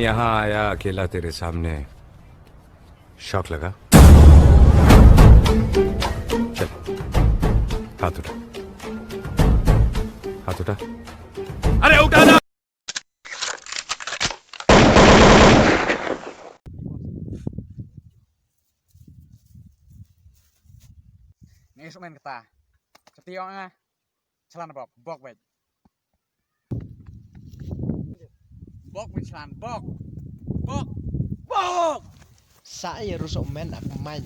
यहाँ आया अकेला तेरे सामने, शौक लगा? चल, हाथ उठा, हाथ उठा। अरे उठा ना! Ini instrumen kita. Setioknya celana bok, bok baik. Bok baik celana, bok, bok, bok. Saya rusuk men aku main.